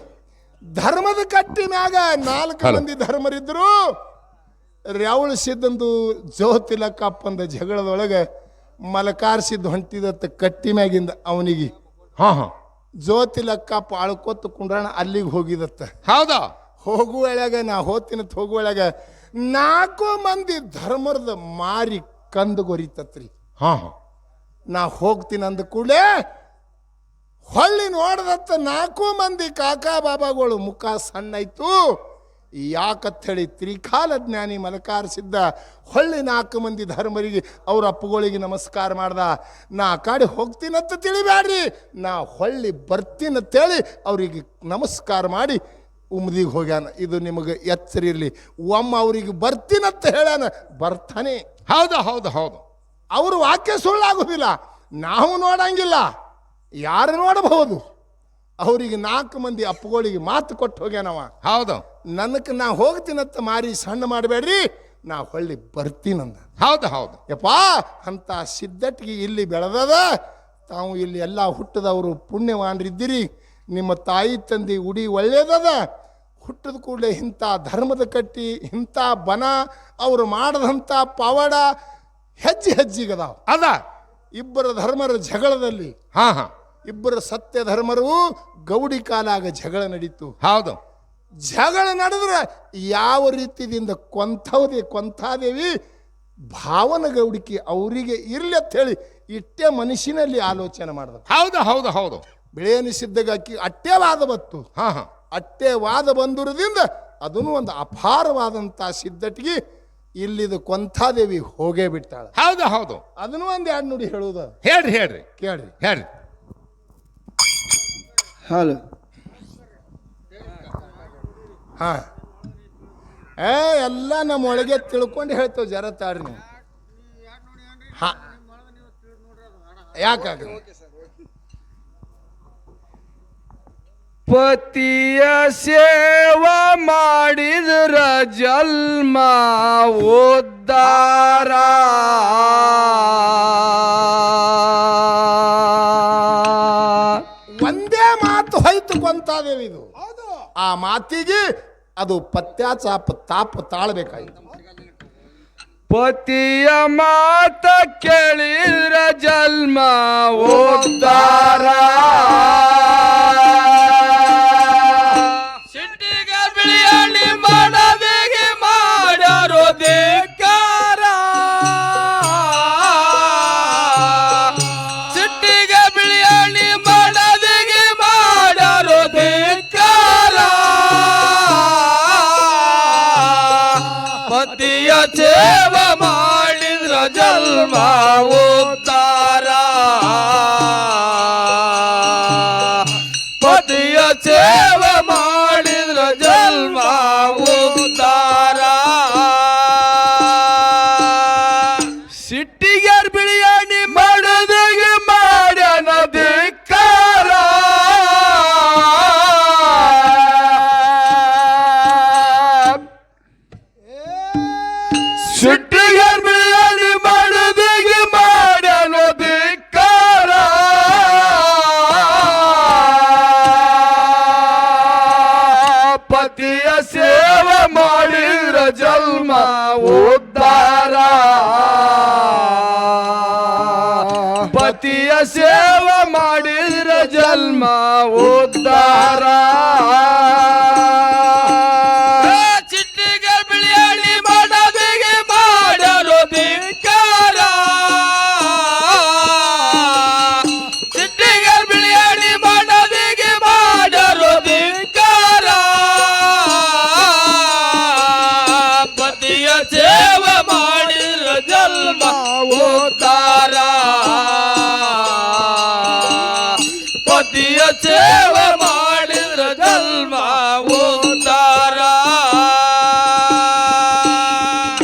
ಧರ್ಮದ ಕಟ್ಟಿ ಮ್ಯಾಗ 4 ಮಂದಿ ಧರ್ಮರಿದ್ರು. ರ್ಯಾವಳ ಸಿದ್ದಂದು ಜ್ಯೋತಿಲಕ್ಕಪ್ಪಂದ ಜಗಳದೊಳಗೆ ಮಲಕಾರಿಸಿದ್ದು ಹೊಂಟಿದತ್ತ ಕಟ್ಟಿ ಮ್ಯಾಗಿಂದ ಅವನಿಗೆ. ಜ್ಯೋತಿಲಕ್ಕಪ್ಪ ಅಳ್ಕೊತ ಕುಂಡ್ರಾಣ ಅಲ್ಲಿಗೆ ಹೋಗಿದತ್ತ. ಹೌದಾ? ಹೋಗುವಳಾಗ ನಾ ಹೋಗ್ತೀನತ್ ಹೋಗುವಳಾಗ 4 ಮಂದಿ ಧರ್ಮದ ಮಾರಿ ಕಂದು ಗೊರಿತತ್ರಿ. ನಾ ಹೋಗ್ತೀನಿ ಅಂದ ಕೂಡಲೇ ಹೊಳ್ಳಿ ನೋಡ್ದತ್ತ 4 ಮಂದಿ ಕಾಕಾ ಬಾಬಾಗಳು ಮುಖ ಸಣ್ಣಾಯ್ತು. ಯಾಕತ್ ಹೇಳಿ ತ್ರಿಕಾಲ ಜ್ಞಾನಿ ಮಲಕಾರಿಸಿದ್ದ ಹೊಳ್ಳಿ 4 ಮಂದಿ ಧರ್ಮರಿಗೆ ಅವ್ರ ಅಪ್ಪಗಳಿಗೆ ನಮಸ್ಕಾರ ಮಾಡ್ದ. ನಾ ಕಾಡಿ ಹೋಗ್ತೀನಂತ ತಿಳಿಬ್ಯಾಡ್ರಿ, ನಾ ಹೊಳ್ಳಿ ಬರ್ತೀನಂತೇಳಿ ಅವ್ರಿಗೆ ನಮಸ್ಕಾರ ಮಾಡಿ ಉಮ್ದಿಗೆ ಹೋಗ್ಯಾನ. ಇದು ನಿಮಗೆ ಎಚ್ಚರ ಇರಲಿ. ಒಮ್ಮ ಅವ್ರಿಗೆ ಬರ್ತೀನಂತ ಹೇಳ್ಯಾನ, ಬರ್ತಾನೆ. ಹೌದು ಹೌದು ಹೌದು. ಅವರು ವಾಕ್ಯ ಸುಳ್ಳಾಗೋದಿಲ್ಲ, ನಾವು ನೋಡಂಗಿಲ್ಲ, ಯಾರು ನೋಡಬಹುದು. ಅವರಿಗೆ 4 ಮಂದಿ ಅಪ್ಪಗಳಿಗೆ ಮಾತು ಕೊಟ್ಟು ಹೋಗ್ಯಾನವ. ಹೌದು. ನನಗೆ ನಾ ಹೋಗ್ತೀನಂತ ಮಾರಿ ಸಣ್ಣ ಮಾಡಬೇಡ್ರಿ, ನಾ ಹೊಳ್ಳಿ ಬರ್ತೀನಂದ. ಹೌದು ಹೌದು. ಯಪ್ಪಾ, ಅಂತ ಸಿದ್ಧಟಿಗೆ ಇಲ್ಲಿ ಬೆಳೆದದ. ತಾವು ಇಲ್ಲಿ ಎಲ್ಲ ಹುಟ್ಟದವರು ಪುಣ್ಯವಾನ್ರಿದ್ದೀರಿ. ನಿಮ್ಮ ತಾಯಿ ತಂದೆ ಉಡಿ ಒಳ್ಳೇದದ. ಹುಟ್ಟದ ಕೂಡಲೇ ಇಂಥ ಧರ್ಮದ ಕಟ್ಟಿ, ಇಂಥ ಬನ, ಅವರು ಮಾಡದಂಥ ಪವಾಡ ಹೆಜ್ಜೆ ಹೆಜ್ಜಿಗದಾವ. ಅದ ಇಬ್ಬರ ಧರ್ಮರ ಜಗಳದಲ್ಲಿ ಇಬ್ಬರ ಸತ್ಯ ಧರ್ಮರು ಗೌಡಿ ಕಾಲಾಗ ಜಗಳ ನಡೀತು. ಹೌದು. ಜಗಳ ನಡೆದ್ರೆ ಯಾವ ರೀತಿಯಿಂದ ಕೊಂಥಾದೇವಿ ಭಾವನ ಗೌಡಿಕೆ ಅವರಿಗೆ ಇರ್ಲಿ ಅಂತ ಹೇಳಿ ಇಟ್ಟೆ ಮನುಷ್ಯನಲ್ಲಿ ಆಲೋಚನೆ ಮಾಡಿದ. ಹೌದು ಹೌದು ಹೌದು. ಬಿಳಿಯನಿಸಿದ್ದಾಗ ಅಕ್ಕಿ ಅಟ್ಟೆ ವಾದ ಬತ್ತು. ಅಟ್ಟೆ ವಾದ ಬಂದುರದಿಂದ ಅದನ್ನು ಒಂದು ಅಪಾರವಾದಂಥ ಸಿದ್ಧಟಿಗೆ ಇಲ್ಲಿದು ಕೊಂಥಾದೇವಿ ಹೋಗೇ ಬಿಟ್ಟಾಳ. ಹೌದು ಹೌದು. ಅದನ್ನು ಒಂದು 2 ನುಡಿ ಹೇಳುವುದ. ಹೇಳ್ರಿ ಹೇಳ್ರಿ ಕೇಳ್ರಿ ಹೇಳ್ರಿ. ಹಲೋ. ಎಲ್ಲ ನಮ್ಮ ಒಳಗೆ ತಿಳ್ಕೊಂಡು ಹೇಳ್ತೇವೆ. ಜರ ತಾಡ್ರಿ ನೀವು. ಯಾಕಾಗ ಪತಿಯ ಸೇವಾ ಮಾಡಿದ್ರ ಜನ್ಮ ಉದ್ಧಾರ ಸೀತಾದೇವಿ ಇದು. ಆ ಮಾತಿಗೆ ಅದು ಪತ್ಯಾಚಾಪ ತಾಪ ತಾಳ್ಬೇಕಾಯಿತು. ಪತಿಯ ಮಾತ ಕೇಳಿದ್ರ ಜನ್ಮ ಉದ್ಧಾರ. ಸಿಟ್ಟಿಗ ಬಿಳಿಯಣ್ಣಿ ಮಾಡದಿಗೆ ಮಾಡರೋ ಧಿಕ್ಕಾರ. ಸಿಟ್ಟಿಗ ಬಿಳಿಯಣ್ಣಿ ಮಾಡದಿಗೆ ಮಾಡರೋ ಧಿಕ್ಕಾರ. ಪತಿಯ ಸೇವ ಮಾಡಿದ್ರ ಜನ್ಮ ಉದ್ಧಾರ. ಪತಿಯ ಸೇವ ಮಾಡಿದ್ರ ಜನ್ಮ ಉದ್ಧಾರ. ಸಿಟ್ಟಿಗ್ಯಾರ್ ಬಿಳಿಯಾಣಿ ಮಾಡದಿಗೆ ಮಾಡ್ಯಾನ ಧಿಕ್ಕಾರ. ಸಿಟ್ಟಿಗ್ಯಾರ್ ಬಿಳಿಯಾಣಿ ಮಾಡದಿಗೆ ಮಾಡ್ಯಾನ ಧಿಕ್ಕಾರ. ಪತಿಯ ಸೇವೆ ಮಾಡಿದ್ರ ಜನ್ಮ ಉದ್ಧಾರ. ಪತಿಯ ಸೇವೆ ಮಾಡಿದ್ರ ಜನ್ಮ ಉದ್ಧಾರ. ಚಿಟ್ಟಿಗೆ ಬಿಳಿಯಳ್ಳಿ ಮಾಡದಿಗೆ ಮಾಡಲು ಧಿಕ್ಕಾರ. ಚಿಟ್ಟಿಗೆ ಬಿಳಿಯಳ್ಳಿ ಮಾಡದಿಗೆ ಮಾಡಲು ಧಿಕ್ಕಾರ. ಪತಿಯ ಸೇವೆ ಮಾಡಿದ್ರ ಜನ್ಮ ಉದ್ಧಾರ. ಪತಿಯ ಸೇವೆ ಮಾಡಿದ್ರ ಜನ್ಮ ಉದ್ಧಾರ.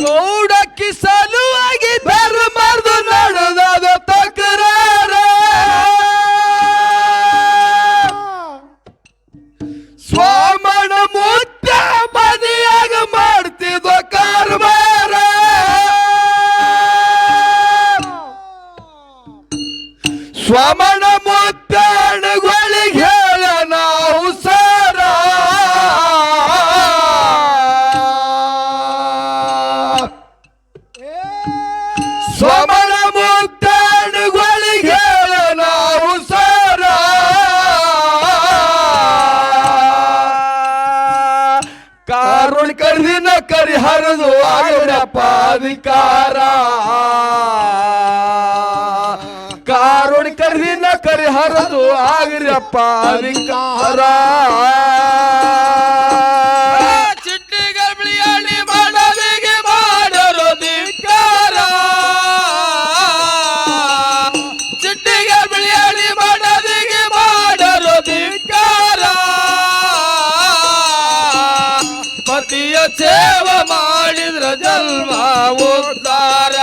ಗೌಡಕ್ಕಿ ಸಲುವಾಗಿ ಧರ್ಮರ್ದು ನಡೆದಾದ ತಕರಾರ. ಸ್ವಾಮಣ ಮುತ್ತ ಮದಿಯಾಗ ಮಾಡ್ತಿದ್ದ ಕಾರ್ಬಾರ. ಸ್ವಾಮಣ ಮುತ್ತಣಿಗಳಿಗೆ ಹೇಳ ನಾವು ಸಾರ. ಸ್ವಾಮಣ ಮುತ್ತಣಿಗಳಿಗೆ ಹೇಳ ನಾವು ಸಾರ. ಕಾರುಣ್ ಕರ್ದಿನ ಕರಿ ಹರಿದು ಆಗಡಪ್ಪ ಅಧಿಕಾರ. ಕಾರುಣ್ ಕರ್ದಿನ ಕರಿ ಹರಿದು ಆಗ್ರಪ್ಪ ಅಧಿಕಾರ. ಚಿಟ್ಟಿಗ ಬಿಳಿಯಳ್ಳಿ ಮಾಡದಿಗೆ ಮಾಡಲು ಧಿಕ್ಕಾರ. ಚಿಟ್ಟಿಗ ಬಿಳಿಯಳ್ಳಿ ಮಾಡದಿಗೆ ಮಾಡಲು ಧಿಕ್ಕಾರ. ಪತಿಯ ಸೇವೆ ಮಾಡಿದ್ರ ಜನ್ಮ ಉದ್ಧಾರ.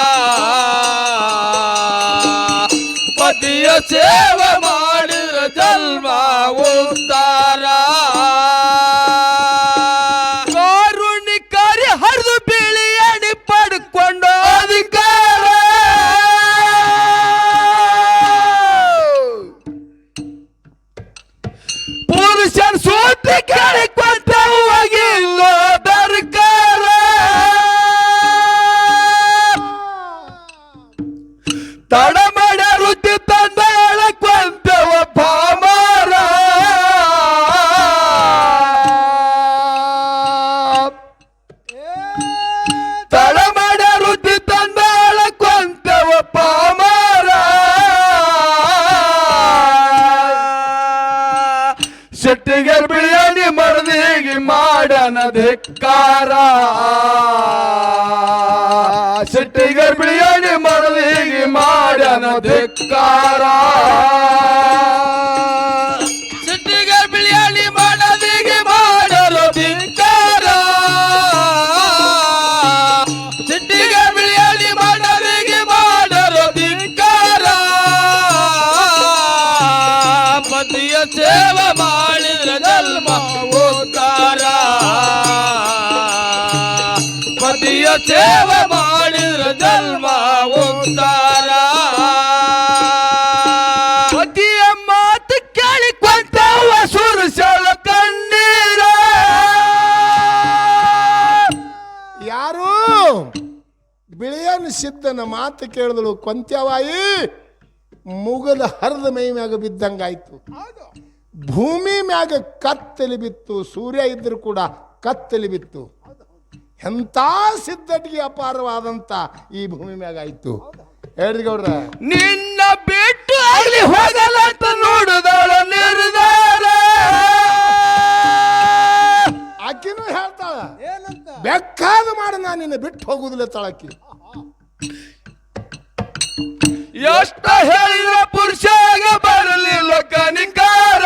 ಪತಿಯ ಸೇವೆ ಮಾಡಿದ್ರ ಜನ್ಮ ಉದ್ಧಾರ. ಕಾರುಣಿಕರಿ ಹರಿದು ಬಿಳಿಯಣಿ ಪಡ್ಕೊಂಡು ಅಧಿಕಾರ. ಪುರುಷನ್ ಸೂತಿ ಕೇಳಿಕೊಂಡ ಹೋಗಿಲ್ಲೋ ದರ್ಕಾರ. ತಡ ಮಾಡ ವೃತ್ತಿ ತಂದಾಳ ಕೊಂತವ ಪಾಮಾರ. ತಡ ಮಾಡ ವೃತ್ತಿ ತಂದಾಳ ಕೊಂತವ ಪಾಮಾರ. ಸಿಟ್ಟಿಗೆ ಬಿಳಿಯಣಿ ಮರದಿಗೆ ಮಾಡನ ಧಿಕ್ಕಾರ. ಸಿಟ್ಟಿಗೆ ಬಿಳಿಯಣಿ ಮರದಿಗೆ ಮಾಡನ ಧಿಕ್ಕಾರ. ಸಿಟ್ಟಿಗೆ ಬಿಳಿಯಣಿ ಮಾಡದಿಗೆ ಮಾಡಲು ಧಿಕ್ಕಾರ. ಸಿಟ್ಟಿಗೆ ಬಿಳಿಯಣಿ ಮಾಡದಿಗೆ ಮಾಡಲು ಧಿಕ್ಕಾರ. ಪತಿಯ ಸೇವೆ ಮಾಡಿದ್ರ ಜನ್ಮ ಉದ್ಧಾರ. ಪತಿಯ ಸೇವೆ ಮಾಡಿದ್ರ ಜನ್ಮ ಉದ್ಧಾರ. ಪತಿಯ ಮಾತು ಕೇಳಿಕೊಂಡವ ಸುರಸಳ ಬಿಳಿಯನ್ ಸಿದ್ಧನ ಮಾತು ಕೇಳಿದಳು ಕೊಂತ್ಯವಾಯಿ ಮುಗದ ಹರಿದ ಮೈ ಮ್ಯಾಗ ಬಿದ್ದಂಗಾಯ್ತು. ಭೂಮಿ ಮ್ಯಾಗ ಕತ್ತಲಿ ಬಿತ್ತು, ಸೂರ್ಯ ಇದ್ರೂ ಕೂಡ ಕತ್ತಲಿ ಬಿತ್ತು. ಎಂಥ ಸಿದ್ಧಟಿಗೆ ಅಪಾರವಾದಂತ ಈ ಭೂಮಿ ಮ್ಯಾಗ ಆಯ್ತು. ಹೇಳ್ರಿ ಗೌಡ್ರ, ನಿನ್ನ ಬಿಟ್ಟು ಅಲ್ಲಿ ಹೋಗಲಂತ ನೋಡುದಳ ನಿರ್ಧಾರ. ಆಕಿನೂ ಹೇಳ್ತಾಳ ಬೆಕ್ಕಾದ ಮಾಡಿ ನಾನು ನಿನ್ನ ಬಿಟ್ಟು ಹೋಗುದಿಲ್ಲ ತಳಕಿ. ಎಷ್ಟ ಹೇಳಿದ ಪುರುಷಾಗ ಬರಲಿಲ್ಲ ಕನಿಕಾರ.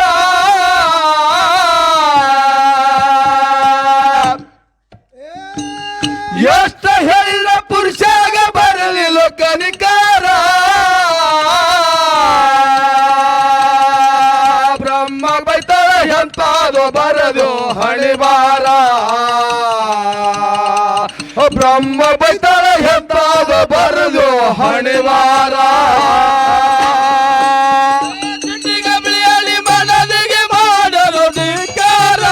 ಎಷ್ಟ ಹೇಳಿದ ಪುರುಷಾಗ ಬರಲಿಲ್ಲ ಕನಿಕಾರ. ಬ್ರಹ್ಮ ಬೈತಾಳ ಎಂತಾದೋ ಬರದು ಹಣಿವಾರ. ಬ್ರಹ್ಮ ಬೈತಾಳ ಎಂತಾದೋ ಬರದು ಹಣಿವಾರ. ಚಿಟ್ಟಿಗೆ ಬಿಳಿಯಲಿ ಮನದಿಗೆ ಮಾಡಲು ಧಿಕ್ಕಾರ.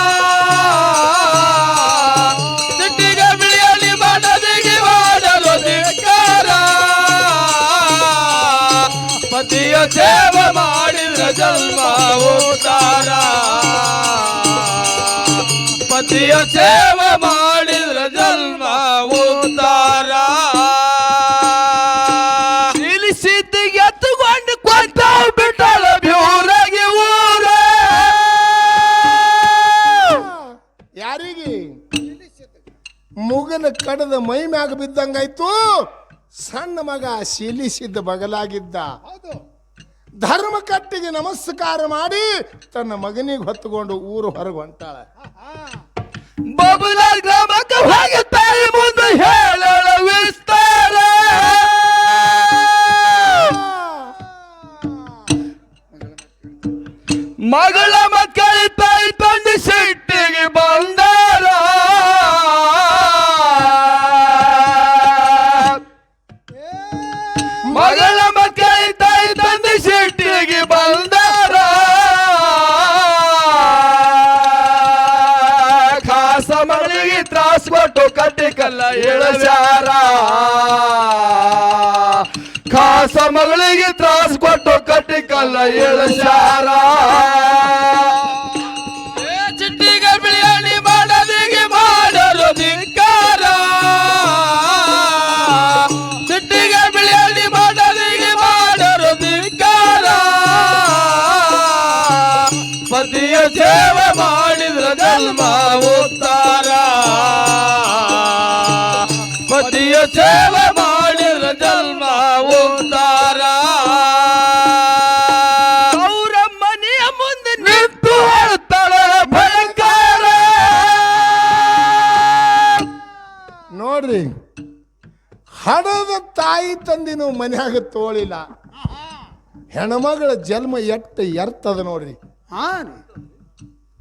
ಚಿಟ್ಟಿಗೆ ಬಿಳಿಯಲಿ ಮನದಿಗೆ ಮಾಡಲು ಧಿಕ್ಕಾರ. ಪತಿಯ ಸೇವೆ ಮಾಡಿದ್ರ ಜನ್ಮ ಉದ್ಧಾರ. ಪತಿಯ ಸೇವೆ ಮಾಡಿದ್ರ ಜನ್ಮ ಉದ್ಧಾರ. ಇಳಿಸಿದ್ದು ಎತ್ತುಕೊಂಡು ಕೊಂತ ಬಿಟ್ಟಳ ಬ್ಯೂರಾಗಿ ಊರ. ಯಾರಿಗೆ ಮುಗನ ಕಡದ ಮೈ ಮ್ಯಾಗ ಬಿದ್ದಂಗಾಯ್ತು. ಸಣ್ಣ ಮಗ ಶಿಲಿಸಿದ್ದ ಬಗಲಾಗಿದ್ದ. ಧರ್ಮ ಕಟ್ಟಿಗೆ ನಮಸ್ಕಾರ ಮಾಡಿ ತನ್ನ ಮಗನಿಗೆ ಹೊತ್ತುಕೊಂಡು ಊರು ಹೊರಗೆ ಹೊಂಟಾಳ. ಬಬುಲ ಗ್ರಾಮಕ್ಕೆ ಹೋಗಿ ತಾಯಿ ಮುಂದೆ ಹೇಳಳ ವಿಸ್ತಾರ. ಮಗಳ ಮಕ್ಕಳ ತಾಯಿ ತಂದೆ ಸಿಟ್ಟಿಗೆ ಬಂದಾರ. ಮಗಳ ಮಕ್ಕಳ ತಾಯಿ ತಂದೆ ಸಿಟ್ಟಿಗೆ ಬಂದಾರ. ಖಾಸ ಮಗಳಿಗೆ ತ್ರಾಸ ಕೊಟ್ಟು ಕಟ್ಟಿ ಕಲ್ಲ ಇಳಸ್ಯಾರ. ಖಾಸ ಮಗಳಿಗೆ ತ್ರಾಸ ಕೊಟ್ಟು ಕಟ್ಟಿ ಕಲ್ಲ ಇಳಸ್ಯಾರ. ಚಿಟ್ಟಿಗೆ ಬಿಳಿಯಲಿ ಮಾಡದಿಗೆ ಮಾಡಲು ಧಿಕ್ಕಾರ. ಚಿಟ್ಟಿಗೆ ಬಿಳಿಯಲಿ ಮಾಡದಿಗೆ ಮಾಡಲು ಧಿಕ್ಕಾರ. ಪತಿಯ ಸೇವೆ ಮಾಡಿದ್ರ ಜನ್ಮ ಉದ್ಧಾರ. ಪತಿಯ ಸೇವೆ ಮಾಡಿದ್ರ ಜನ್ಮ ಉದ್ಧಾರ. ಅವರ ಮನೆಯ ಮುಂದೆ ನಿಂತು ಹೇಳ್ತಾಳ ಭಯಂಕರ. ನೋಡ್ರಿ, ಹಡದ ತಾಯಿ ತಂದಿನೂ ಮನ್ಯಾಗ ತೋಳಿಲ್ಲ. ಹೆಣ್ಮಗಳ ಜನ್ಮ ಎಟ್ಟು ಎರ್ತದ ನೋಡ್ರಿ. ಹಾ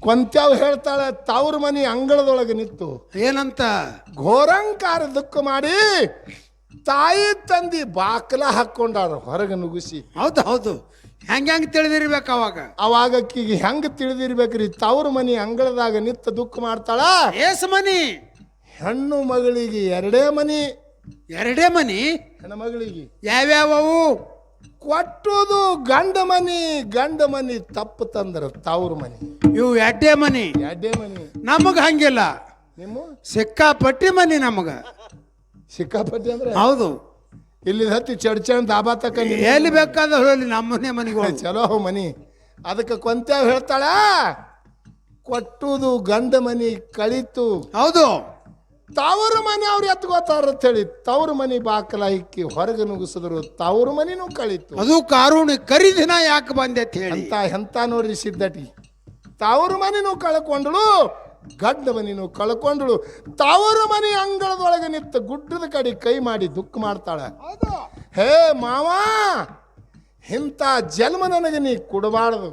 ಕೊಂತ್ಯಾವ್ ಹೇಳ್ತಾಳೆ ತವ್ರ ಮನಿ ಅಂಗಳದೊಳಗೆ ನಿಂತು ಏನಂತ ಘೋರಂಕಾರ ದುಃಖ ಮಾಡಿ ತಾಯಿ ತಂದಿ ಬಾಕಲ ಹಾಕೊಂಡಾರ ಹೊರಗೆ ನುಗ್ಗಿಸಿ. ಹೌದು ಹೌದು, ಹೆಂಗ್ ತಿಳಿದಿರ್ಬೇಕು ಅವಾಗ. ಅವಾಗ ಆಕಿಗೆ ಹೆಂಗ್ ತಿಳಿದಿರ್ಬೇಕ್ರಿ? ತವ್ರ ಮನಿ ಅಂಗಳದಾಗ ನಿಂತ ದುಃಖ ಮಾಡ್ತಾಳ. ಏಸ್ ಮನಿ? ಹೆಣ್ಣು ಮಗಳಿಗೆ ಎರಡೇ ಮನಿ. ಎರಡೇ ಮನಿ? ಹೆಣ್ಣು ಮಗಳಿಗೆ ಯಾವ್ಯಾವವು? ಕೊಟ್ಟುದು ಗಂಡ ಮನಿ. ಗಂಡ ಮನಿ ತಪ್ಪು ತಂದ್ರ ತವ್ರ ಮನಿ. ಇವು ಎಡ್ಡೆ ಮನಿ. ಎರಡೇ ಮನಿ. ನಮಗ ಹಂಗಿಲ್ಲ, ನಿಮ್ಮ ಸಿಕ್ಕಾಪಟ್ಟಿ ಮನಿ ನಮಗ. ಸಿಕ್ಕಾಪಟ್ಟಿ ಅಂದ್ರೆ ಹೌದು, ಇಲ್ಲಿ ಹತ್ತಿ ಚಡ್ಚಣ್ ದಾಬಾ ತಕ ಎಲ್ಲಿ ಬೇಕಾದ ಹೇಳಿ ನಮ್ಮನೆ ಮನಿಗಳು ಚಲೋ ಮನಿ. ಅದಕ್ಕೆ ಕೊಂತ್ಯಾವ್ ಹೇಳ್ತಾಳ ಕೊಟ್ಟುದು ಗಂಡ ಮನಿ ಕಳಿತು. ಹೌದು, ತವ್ರ ಮನೆ ಅವ್ರು ಎತ್ಕೋತಾರ ಅಂತ ಹೇಳಿ ತವ್ರ ಮನಿ ಬಾಕಲ ಇಕ್ಕಿ ಹೊರಗೆ ನುಗ್ಗಿಸಿದ್ರು. ತವ್ರ ಮನಿನೂ ಕಳಿತು. ಅದು ಕಾರುಣಿ ಕರಿದಿನ ಯಾಕೆ ಬಂದೆ ಅಂತ ಹೇಳಿ. ಎಂತ ನೋಡ್ರಿ ಸಿದ್ಧಟಿ. ತವ್ರ ಮನಿನೂ ಕಳ್ಕೊಂಡಳು, ಗಂಡ ಮನಿನೂ ಕಳ್ಕೊಂಡಳು. ತವ್ರ ಮನಿ ಅಂಗಳದೊಳಗೆ ನಿಂತ ಗುಡ್ಡದ ಕಡೆ ಕೈ ಮಾಡಿ ದುಃಖ ಮಾಡ್ತಾಳ. ಹೇ ಮಾವ, ಇಂಥ ಜನ್ಮ ನನಗೆ ನೀ ಕೊಡಬಾರದು.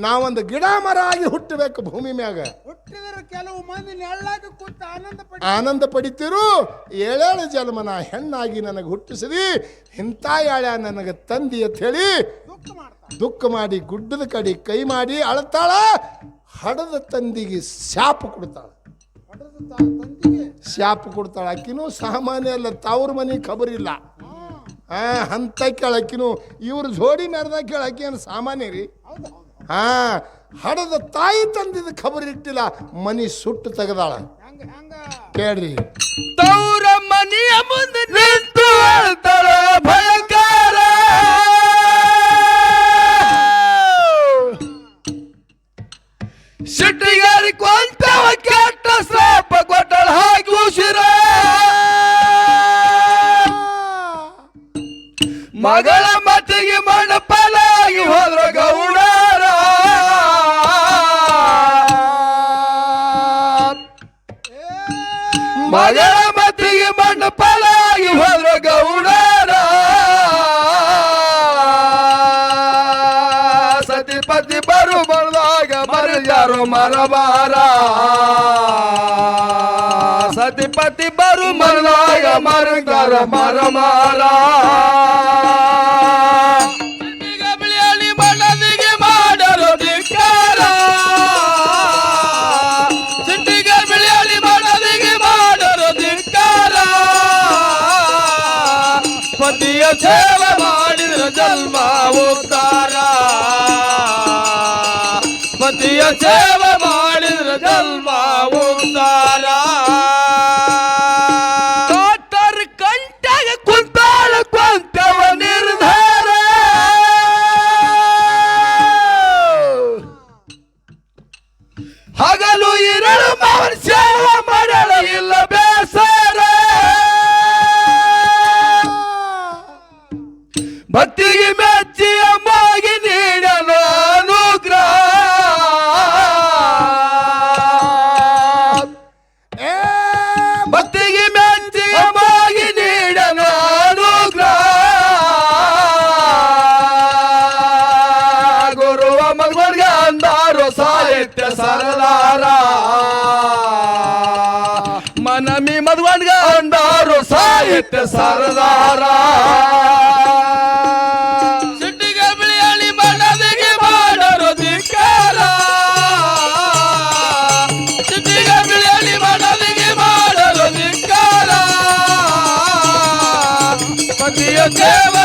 ನಾವೊಂದು ಗಿಡ ಮರ ಆಗಿ ಹುಟ್ಟಬೇಕು ಭೂಮಿ ಮ್ಯಾಗ. ಹುಟ್ಟಿದ್ರೆ ಕೆಲವು ಮಂದಿ ನೆಳ್ಳಾಗ ಕೂತ ಆನಂದ ಪಡಿತಿರು. ಏಳೇಳು ಜನ್ಮನ ಹೆಣ್ಣಾಗಿ ನನಗೆ ಹುಟ್ಟಿಸಿದಿ, ಇಂಥ ಯಾಳ್ಯ ನನಗೆ ತಂದಿ ಅಂತ ಹೇಳಿ ದುಃಖ ಮಾಡಿ ಗುಡ್ಡದ ಕಡೆ ಕೈ ಮಾಡಿ ಅಳತಾಳ. ಹಡದ ತಂದಿಗೆ ಶಾಪ ಕೊಡ್ತಾಳ. ಶಾಪ ಕೊಡ್ತಾಳ. ಅಕ್ಕಿನೂ ಸಾಮಾನ್ಯ ಅಲ್ಲ, ತವ್ರ ಮನೆ ಖಬರಿಲ್ಲ. ಅಂತ ಕೇಳಕ್ಕಿನೂ ಇವ್ರ ಜೋಡಿ ಮೆರೆದಾಗ ಕೇಳಕ್ಕಿ ಏನು ಸಾಮಾನ್ಯ ರೀ. ಹಡದ ತಾಯಿ ತಂದಿದ ಖಬರ್ ಇಟ್ಟಿಲ್ಲ, ಮನಿ ಸುಟ್ಟು ತೆಗದಾಳ. ಕೇಳ್ರಿ, ತೌರ ಮನೆಯ ಮುಂದೆ ನಿಂತು ಅಳ್ತಾಳ ಭಯಂಕರ. ಸಿಟ್ಟಿಗಾರಿ ಕೊಂತವ ಕೆಟ್ಟ ಶಾಪ ಕೊಟ್ಟಳ ಹಾಕಿ ಉಸಿರ. ಮಗಳ ಮತಿಗೆ ಮಣ್ಣು ಪಾಲಾಗಿ ಹೋದ್ರ ಗೌಡರ. ಮಗಳ ಮತಿಗೆ ಮಣ್ಣು ಪಾಲಾಗಿ ಹೋದ್ರ ಗೌಡರ. ಸತಿಪತಿ ಬರು ಬರದಾಗ ಮರಜಾರೋ ಮರಬಾರ. ಸತಿಪತಿ ಬರು ಮರದಾಗ ಮರಗಾರ ಮರಮಾರ. ಬಿಳಿಯಲಿ ಮಣ್ಣದಿಗೆ ಮಾಡಲು ಧಿಕ್ಕಾರ. ಸಿಟ್ಟಿಗೆ ಬಿಳಿಯಲಿ ಮಣ್ಣದಿಗೆ ಮಾಡಲು ಧಿಕ್ಕಾರ. ಪತಿಯ ಸೇವೆ ಮಾಡಿದ್ರ ಜನ್ಮ ಉದ್ಧಾರ. ಪತಿಯ ಸೇವೆ ಮಾಡಿದ್ರ ಜನ್ಮ ಉದ್ಧಾರ. ಡಾಕ್ಟರ್ ಕಂಟಾಗ ಕುಂತಾಳ ಕೊಂತವ ನಿರ್ಧಾರ. ಹಗಲು ಇರಳು ಮಾವನ ಸೇವೆ ಮಾಡಲು ಇಲ್ಲ ಬೇಸರ. ಭಕ್ತಿಗೆ ಮೆಚ್ಚಿ ಅಮ್ಮಗೆ ನೀಡಲು ಅನುಗ್ರಹ. ಭಕ್ತಿಗೆ ಮೆಚ್ಚಿ ಅಮ್ಮಗೆ ನೀಡಲು ಅನುಗ್ರಹ. ಗುರುವ ಮಗನಿಗೆ ಅಂದಾರು ಸಾಹಿತ್ಯ ಸರದಾರ. ಮನಮಿ ಮಧುವನ್ಗೆ ಅಂದಾರು ಸಾಹಿತ್ಯ ಸರದಾರ. ಸಿಟ್ಟಿಗೆ ಬಿಳಿಯಲಿ ಮಣ್ಣದಿಗೆ ಮಾಡಲು ಧಿಕ್ಕಾರ. ಸಿಟ್ಟಿಗೆ ಬಿಳಿಯಲಿ ಮಣ್ಣದಿಗೆ ಮಾಡಲು ಧಿಕ್ಕಾರ. ಪತಿಯ ಸೇವೆ